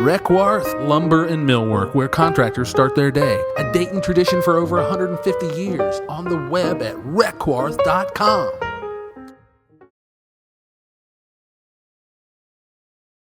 Reckwarth Lumber and Millwork, where contractors start their day. A Dayton tradition for over 150 years. On the web at reckwarth.com.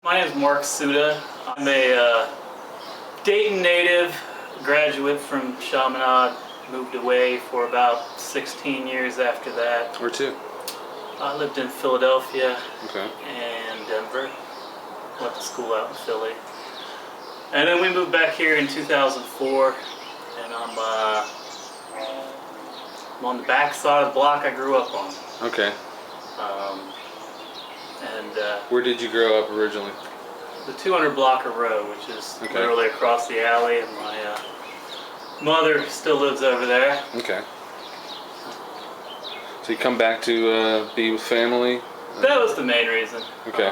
My name is Marc Suda. I'm a Dayton native, graduate from Chaminade, moved away for about 16 years after that. Where to? I lived in Philadelphia and Denver. Went to school out in Philly. And then we moved back here in 2004, and I'm on the back side of the block I grew up on. Okay. Where did you grow up originally? The 200 block of row, which is literally across the alley, and my mother still lives over there. Okay. So you come back to be with family? That was the main reason. Okay.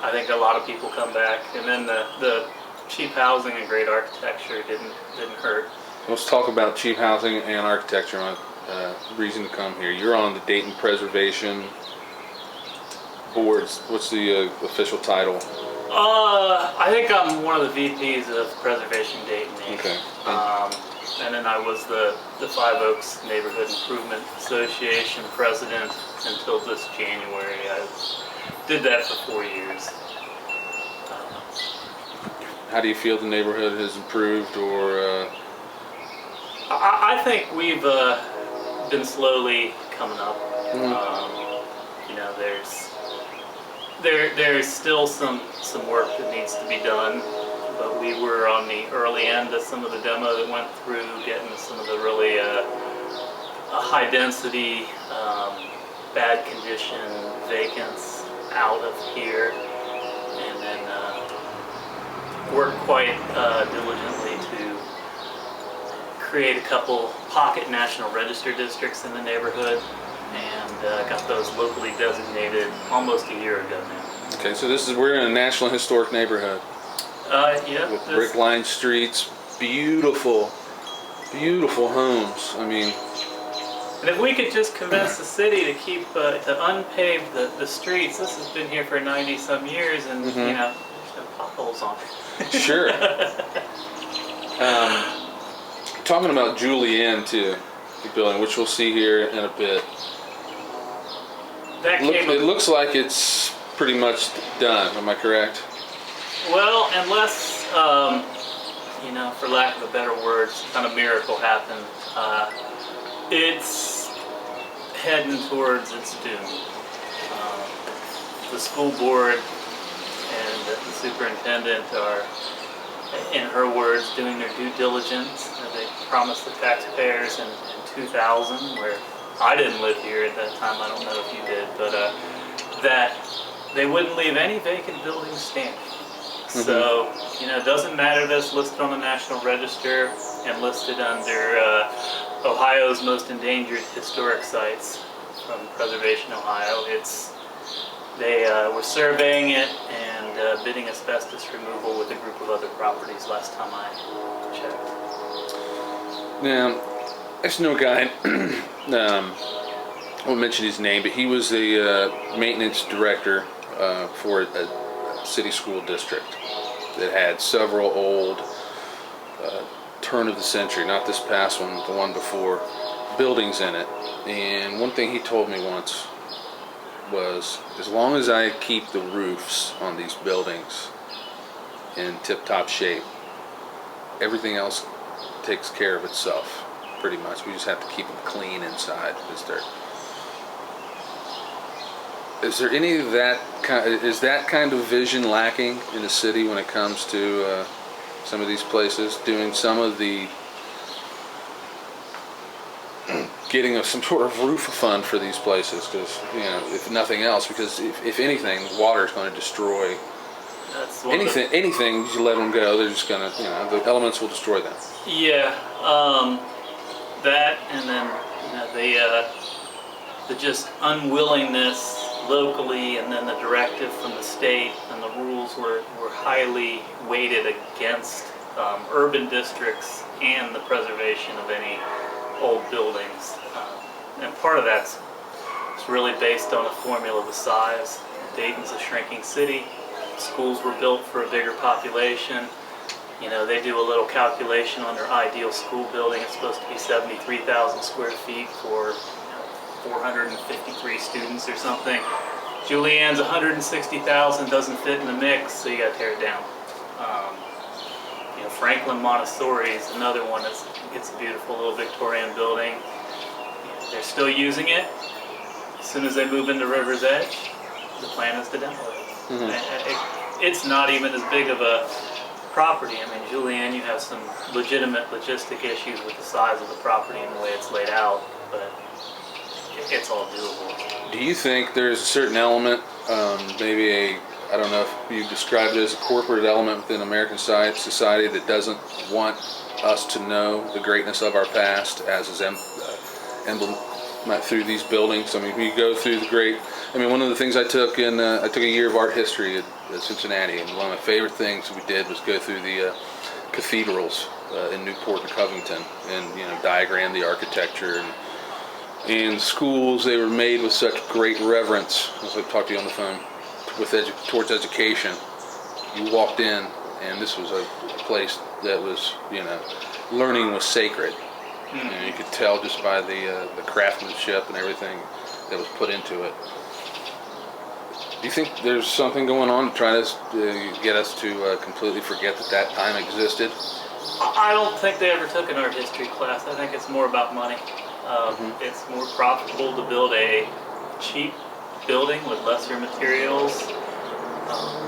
I think a lot of people come back, and then the cheap housing and great architecture didn't hurt. Let's talk about cheap housing and architecture. My reason to come here. You're on the Dayton Preservation Boards. What's the official title? I think I'm one of the VPs of Preservation Dayton. Okay. And then I was the Five Oaks Neighborhood Improvement Association president until this January. I did that for 4 years. How do you feel the neighborhood has improved, or? I think we've been slowly coming up. There's still some work that needs to be done, but we were on the early end of some of the demo that went through, getting some of the really high density, bad condition vacants out of here, and then worked quite diligently to create a couple pocket National Register districts in the neighborhood, and got those locally designated almost a year ago now. Okay, so we're in a National Historic neighborhood. Yeah. With brick-lined streets, beautiful homes. I mean, and if we could just convince the city to keep to unpave the streets, this has been here for 90-some years, and there's no potholes on it. Sure. Talking about Julienne too, the building, which we'll see here in a bit. It looks like it's pretty much done. Am I correct? Well, unless, for lack of a better word, some kind of miracle happened, it's heading towards its doom. The school board and the superintendent are, in her words, doing their due diligence. They promised the taxpayers in 2000, where I didn't live here at that time, I don't know if you did, but that they wouldn't leave any vacant buildings standing. So, it doesn't matter that it's listed on the National Register and listed under Ohio's most endangered historic sites from Preservation, Ohio. They were surveying it and bidding asbestos removal with a group of other properties last time I checked. Now, there's no guy, I won't mention his name, but he was the maintenance director for a city school district that had several old turn of the century, not this past one, the one before, buildings in it. And one thing he told me once was, as long as I keep the roofs on these buildings in tip-top shape, everything else takes care of itself, pretty much. We just have to keep them clean inside. Is there any of that is that kind of vision lacking in the city when it comes to some of these places, doing some of the getting some sort of roof fund for these places? Because if nothing else, because if anything, water is going to destroy anything you let them go. They're just going to, the elements will destroy them. Yeah, that, and then the just unwillingness locally, and then the directive from the state and the rules were highly weighted against urban districts and the preservation of any old buildings. And part of that's really based on a formula of the size. Dayton's a shrinking city. schools were built for a bigger population. You know, they do a little calculation on their ideal school building. It's supposed to be 73,000 square feet for 453 students or something. Julienne's 160,000, doesn't fit in the mix, so you got to tear it down. You know, Franklin Montessori is another one that's it's a beautiful little Victorian building. They're still using it. As soon as they move into River's Edge, the plan is to demo it. It's not even as big of a property. I mean, Julienne, you have some legitimate logistic issues with the size of the property and the way it's laid out, but it's all doable. Do you think there's a certain element, maybe I don't know if you described it as a corporate element within American society that doesn't want us to know the greatness of our past as is emblem through these buildings? I mean, you go through one of the things I took I took a year of art history at Cincinnati, and one of my favorite things we did was go through the cathedrals in Newport and Covington, and diagram the architecture and schools. They were made with such great reverence. As I talked to you on the phone, towards education. You walked in, and this was a place that was, learning was sacred. You could tell just by the craftsmanship and everything that was put into it. Do you think there's something going on to try to get us to completely forget that time existed? I don't think they ever took an art history class. I think it's more about money. It's more profitable to build a cheap building with lesser materials.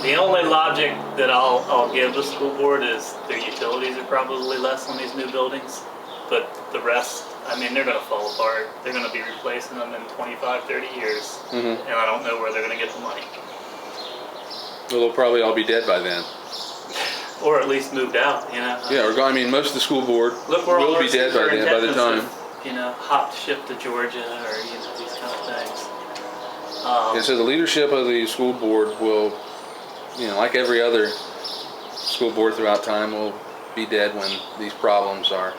The only logic that I'll give the school board is their utilities are probably less on these new buildings, but the rest, I mean, they're going to fall apart. They're going to be replacing them in 25, 30 years, and I don't know where they're going to get the money. Well, they'll probably all be dead by then. Or at least moved out, Yeah, most of the school board will be dead by the time. Hopped ship to Georgia, or these kind of things. So the leadership of the school board will, like every other school board throughout time, will be dead when these problems are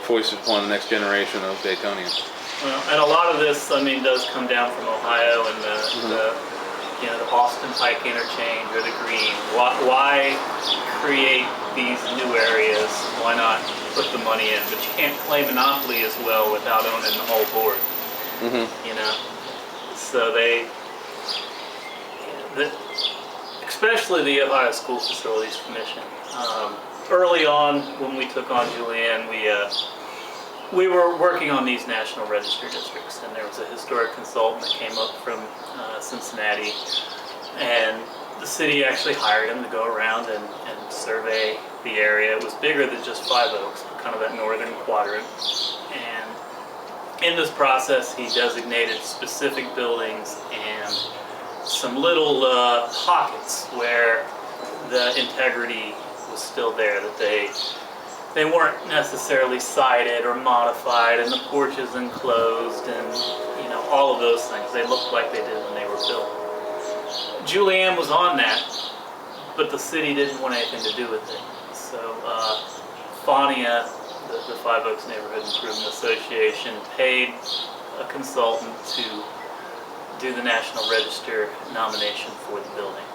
foisted upon the next generation of Daytonians. Well, and a lot of this, does come down from Ohio and the Austin Pike interchange or the Green. Why create these new areas? Why not put the money in? But you can't claim monopoly as well without owning the whole board. So especially the Ohio School Facilities Commission. Early on, when we took on Julienne, we were working on these National Register districts, and there was a historic consultant that came up from Cincinnati, and the city actually hired him to go around and survey the area. It was bigger than just Five Oaks, kind of that northern quadrant. And in this process, he designated specific buildings and some little pockets where the integrity was still there, that they weren't necessarily sided or modified, and the porches enclosed, and all of those things. They looked like they did when they were built. Julienne was on that, but the city didn't want anything to do with it. So FANIA, the Five Oaks Neighborhood Improvement Association, paid a consultant to do the National Register nomination for the building,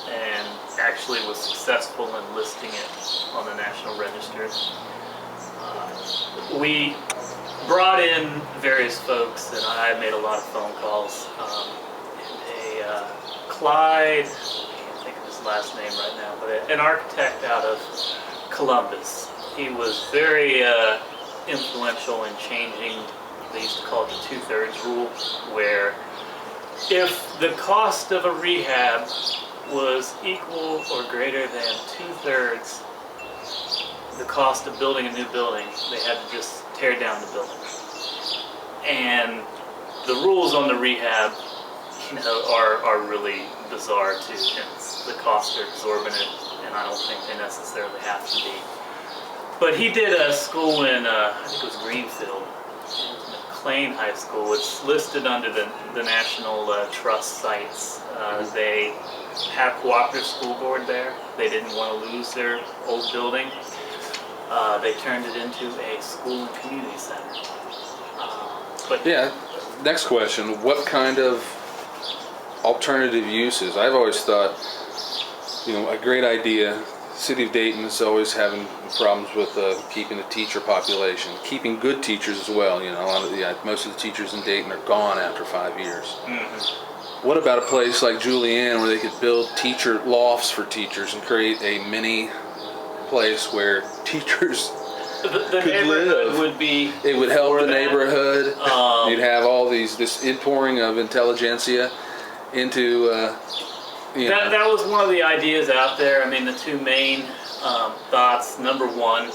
and actually was successful in listing it on the National Register. We brought in various folks, and I made a lot of phone calls. Clyde, I can't think of his last name right now, but an architect out of Columbus. He was very influential in changing, they used to call it the 2/3 rule, where if the cost of a rehab was equal or greater than 2/3 the cost of building a new building, they had to just tear down the building. And the rules on the rehab, are really bizarre too. The costs are exorbitant, and I don't think they necessarily have to be. But he did a school in, I think it was Greenfield. It was McLean High School. It's listed under the National Trust sites. They had a cooperative school board there. They didn't want to lose their old building. They turned it into a school and community center. Next question. What kind of alternative uses? I've always thought a great idea. City of Dayton is always having problems with keeping the teacher population, keeping good teachers as well. Most of the teachers in Dayton are gone after 5 years. Mm-hmm. What about a place like Julienne where they could build teacher lofts for teachers and create a mini place where teachers the neighborhood live? would be. It would help the that. neighborhood. You'd have all this inpouring of intelligentsia into. That was one of the ideas out there. I mean, the two main thoughts. Number one,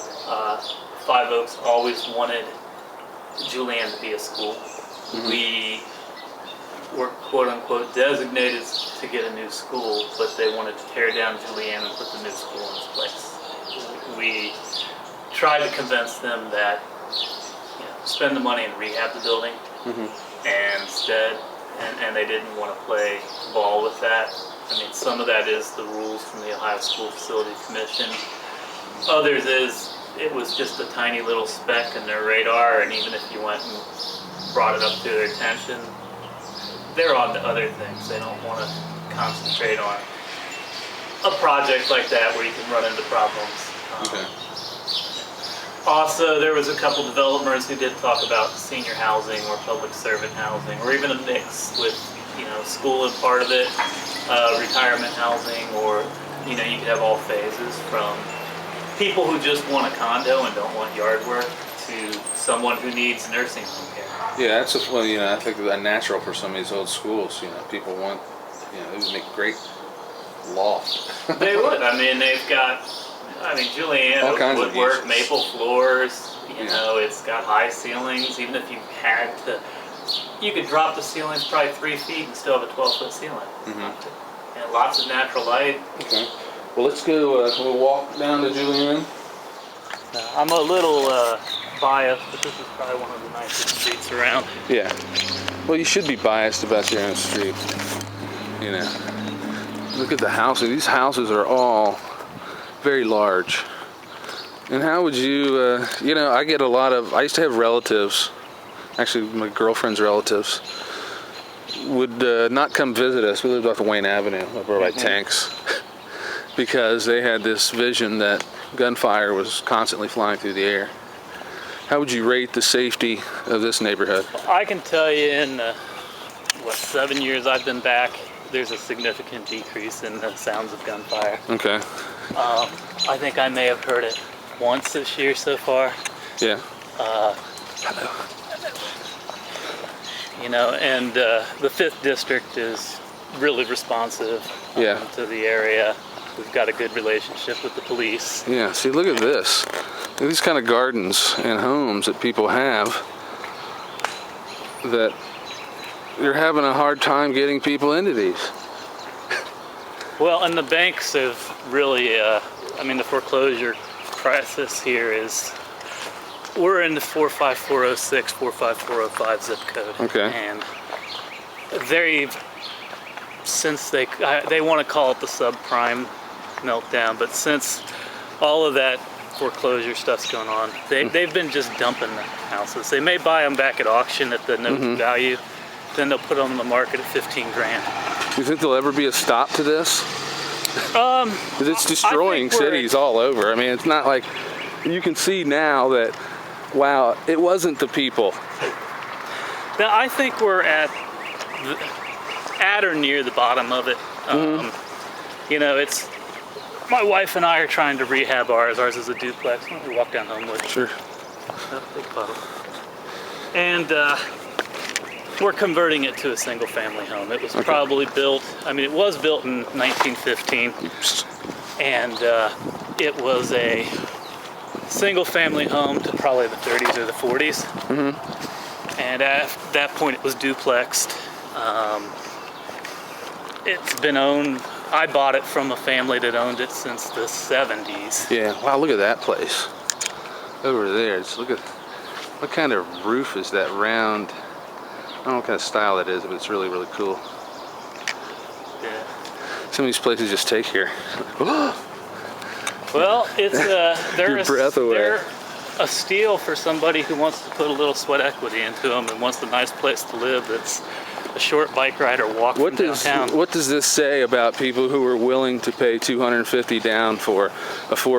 Five Oaks always wanted Julienne to be a school. Mm-hmm. We were quote unquote designated to get a new school, but they wanted to tear down Julienne and put the new school in its place. We tried to convince them that spend the money and rehab the building, and instead, and they didn't want to play ball with that. I mean, some of that is the rules from the Ohio School Facility Commission. Others is it was just a tiny little speck in their radar, and even if you went and brought it up to their attention, they're on to other things. They don't want to concentrate on a project like that where you can run into problems. Also, there was a couple developers who did talk about senior housing or public servant housing, or even a mix with, school in part of it, retirement housing, or, you could have all phases from people who just want a condo and don't want yard work to someone who needs nursing home care. Yeah, that's just, I think that's natural for some of these old schools. People want, it would make great loft. They would. I mean, they've got, Julienne, all kinds of woodwork, uses. maple floors, it's got high ceilings. Even if you had to, you could drop the ceilings probably 3 feet and still have a 12-foot ceiling. Mm-hmm. And lots of natural light. Okay. Well, let's go, can we walk down to Julienne? I'm a little biased, but this is probably one of the nicest streets around. Yeah. Well, you should be biased about your own street. Look at the houses. These houses are all very large. And how would you, I get I used to have relatives, actually my girlfriend's relatives, would not come visit us. We lived off of Wayne Avenue, over by Tanks, because they had this vision that gunfire was constantly flying through the air. How would you rate the safety of this neighborhood? I can tell you in, 7 years I've been back, there's a significant decrease in the sounds of gunfire. Okay. I think I may have heard it once this year so far. Yeah. And the 5th district is really responsive to the area. We've got a good relationship with the police. Yeah, see, look at this. Look at these kind of gardens and homes that people have that you're having a hard time getting people into these. Well, and the banks have really, the foreclosure crisis here is, we're in the 45406, 45405 zip code. Okay. And since they want to call it the subprime meltdown, but since all of that foreclosure stuff's going on, they've been just dumping the houses. They may buy them back at auction at the note value, then they'll put them on the market at 15 grand. Do you think there'll ever be a stop to this? Because it's destroying cities all over. I mean, it's not like, you can see now that, wow, it wasn't the people. Now, I think we're at or near the bottom of it. It's, my wife and I are trying to rehab ours. Ours is a duplex. Why don't we walk down Homewood? Sure. Big puddle. And we're converting it to a single-family home. It was probably built, it was built in 1915. And it was a single-family home to probably the 30s or the 40s. And at that point, it was duplexed. It's been owned. I bought it from a family that owned it since the 70s. Yeah, wow, look at that place. Over there, look at, what kind of roof is that round? I don't know what kind of style that is, but it's really, really cool. Yeah. Some of these places just take here. Well, it's Your breath away. They're a steal for somebody who wants to put a little sweat equity into them and wants a nice place to live that's a short bike ride or walk from downtown. What does this say about people who are willing to pay $250 down for a 4